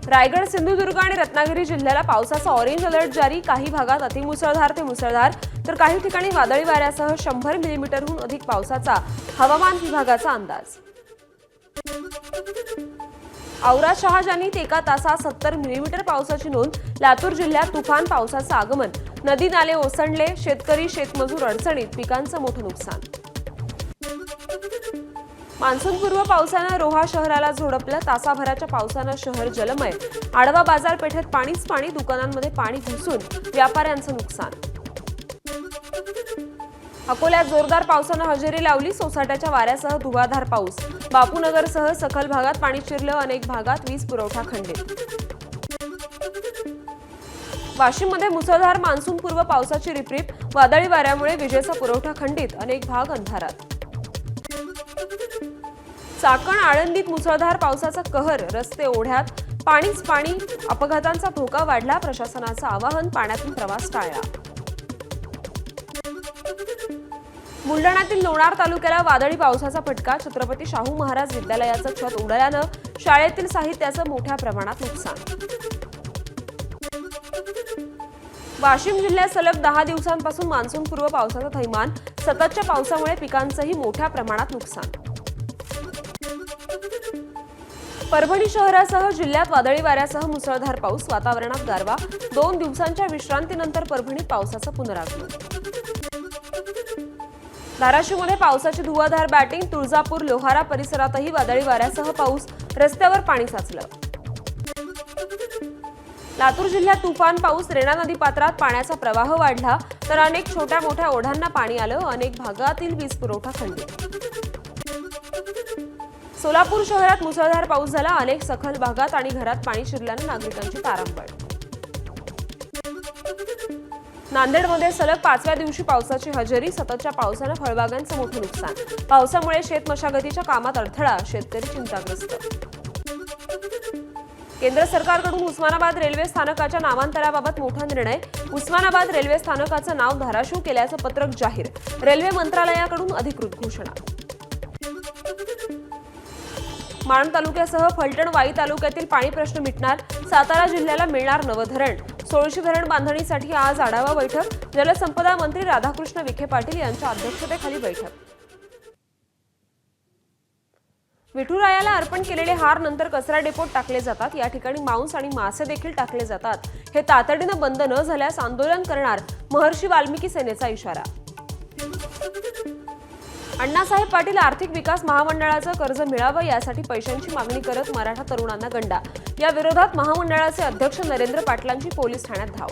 रायगड, सिंधुदुर्ग आणि रत्नागिरी जिल्ह्याला पावसाचा ऑरेंज अलर्ट जारी। काही भागात अतिमुसळधार ते मुसळधार तर काही ठिकाणी वादळी वाऱ्यासह 100 मिलीमीटरहून अधिक पावसाचा हवामान विभागाचा अंदाज। औरा शहाजानीत एका तासात 70 मिलीमीटर पावसाची नोंद। लातूर जिल्ह्यात तुफान पावसाचं आगमन, नदी नाले ओसंडले, शेतकरी शेतमजूर अडचणीत, पिकांचं मोठं नुकसान। मान्सूनपूर्व पावसानं रोहा शहराला झोडपलं। तासाभराच्या पावसानं शहर जलमय, आडवा बाजारपेठेत पाणीच पाणी, दुकानांमध्ये पाणी घुसून व्यापाऱ्यांचं नुकसान। अकोल्यात जोरदार पावसानं हजेरी लावली। सोसाट्याच्या वाऱ्यासह धुवाधार पाऊस, बापूनगरसह सखल भागात पाणी शिरलं, अनेक भागात वीज पुरवठा खंडित। वाशिममध्ये मुसळधार मान्सूनपूर्व पावसाची रिपरिप, वादळी वाऱ्यामुळे विजेचा पुरवठा खंडित, अनेक भाग अंधारात। चाकण आळंदीत मुसळधार पावसाचा कहर, रस्ते ओढ्यात, पाणीच पाणी, अपघातांचा धोका वाढला, प्रशासनाचं आवाहन, पाण्यातून प्रवास टाळला। बुलढाण्यातील लोणार तालुक्याला वादळी पावसाचा फटका, छत्रपती शाहू महाराज विद्यालयाचं छत उडाल्यानं शाळेतील साहित्याचं मोठ्या प्रमाणात नुकसान। वाशिम जिल्ह्यात सलग 10 दिवसांपासून मान्सूनपूर्व पावसाचा थैमान, सततच्या पावसामुळे पिकांचंही मोठ्या प्रमाणात नुकसान। परभणी शहरासह जिल्ह्यात वादळी वाऱ्यासह मुसळधार पाऊस, वातावरणात गारवा, 2 दिवसांच्या विश्रांतीनंतर परभणीत पावसाचं पुनरागमन। धाराशिवमध्ये पावसाची धुवाधार बॅटिंग, तुळजापूर लोहारा परिसरातही वादळी वाऱ्यासह पाऊस, रस्त्यावर पाणी साचलं। लातूर जिल्ह्यात तुफान पाऊस, रेणा नदी पात्रात पाण्याचा प्रवाह वाढला तर अनेक छोट्या मोठ्या ओढ्यांना पाणी आलं, अनेक भागातील वीज पुरवठा खंडित। सोलापूर शहरात मुसळधार पाऊस झाला, अनेक सखल भागात आणि घरात पाणी शिरल्यानं नागरिकांची तारांबळ। नांदेडमध्ये सलग 5व्या दिवशी पावसाची हजेरी, सततच्या पावसानं फळबागांचं मोठं नुकसान, पावसामुळे शेतमशागतीच्या कामात अडथळा, शेतकरी चिंताग्रस्त। केंद्र सरकारकडून उस्मानाबाद रेल्वे स्थानकाच्या नामांतराबाबत मोठा निर्णय, उस्मानाबाद रेल्वे स्थानकाचं नाव धाराशिव केल्याचं पत्रक जाहीर, रेल्वे मंत्रालयाकडून अधिकृत घोषणा। माण तालुक्यासह फलटण वाई तालुक्यातील पाणी प्रश्न मिटणार, सातारा जिल्ह्याला मिळणार नवं धरण, 16 धरण बांधणीसाठी आज आढावा बैठक, जलसंपदा मंत्री राधाकृष्ण विखे पाटील यांच्या अध्यक्षतेखाली बैठक। विठुरायाला अर्पण केलेले हार नंतर कचरा डेपोत टाकले जातात, या ठिकाणी मांस आणि मासे देखील टाकले जातात, हे तातडीनं बंद न झाल्यास आंदोलन करणार, महर्षी वाल्मिकी सेनेचा इशारा। अण्णासाहेब पाटील आर्थिक विकास महामंडळाचं कर्ज मिळावं यासाठी पैशांची मागणी करत मराठा तरुणांना गंडा, या विरोधात महामंडळाचे अध्यक्ष नरेंद्र पाटलांची पोलीस ठाण्यात धाव।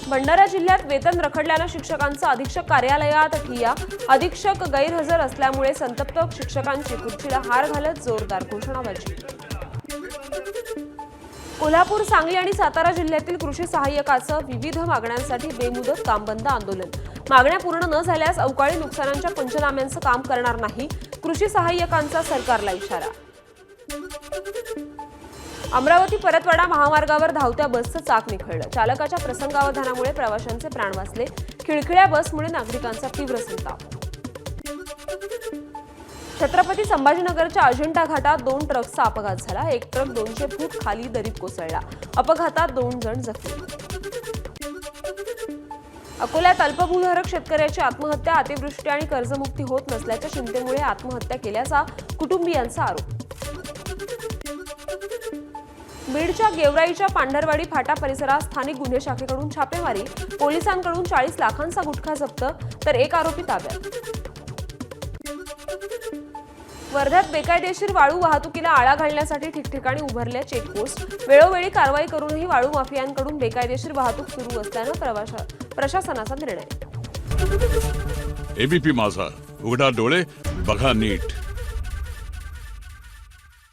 भंडारा जिल्ह्यात वेतन रखडल्यानं शिक्षकांचं अधीक्षक कार्यालयात ठिय्या, अधीक्षक गैरहजर असल्यामुळे संतप्त शिक्षकांची खुर्चीला हार घालत जोरदार घोषणाबाजी। कोल्हापूर, सांगली आणि सातारा जिल्ह्यातील कृषी सहाय्यकाचं विविध मागण्यांसाठी बेमुदत कामबंद आंदोलन, मागण्या पूर्ण न झाल्यास अवकाळी नुकसानांच्या पंचनाम्यांचं काम करणार नाही, कृषी सहाय्यकांचा सरकारला इशारा। अमरावती परतवाडा महामार्गावर धावत्या बसचं चाक निखळलं, चालकाच्या प्रसंगावधानामुळे प्रवाशांचे प्राण वाचले, खिळखिळ्या बसमुळे नागरिकांचा तीव्र संताप। छत्रपती संभाजीनगरच्या अजिंठा घाटात 2 ट्रकचा अपघात झाला, एक ट्रक 200 फूट खाली दरीत कोसळला, अपघातात 2 जण जखमी। अकोल्यात अल्पभूधारक शेतकऱ्याची आत्महत्या, अतिवृष्टी आणि कर्जमुक्ती होत नसल्याच्या चिंतेमुळे आत्महत्या केल्याचा कुटुंबियांचा आरोप। बीडच्या गेवराईच्या पांढरवाडी फाटा परिसरात स्थानिक गुन्हे शाखेकडून छापेमारी, पोलिसांकडून 40 लाखांचा गुटखा जप्त तर एक आरोपी ताब्यात। वर्ध्यात बेकायदेशीर वाळू वाहतुकीला आळा घालण्यासाठी ठिकठिकाणी उभारल्या चेकपोस्ट, वेळोवेळी कारवाई करूनही वाळू माफियांकडून बेकायदेशीर वाहतूक सुरू असल्यानं प्रशासनाचा निर्णय। एबीपी माझा, उघडा डोळे बघा नीट।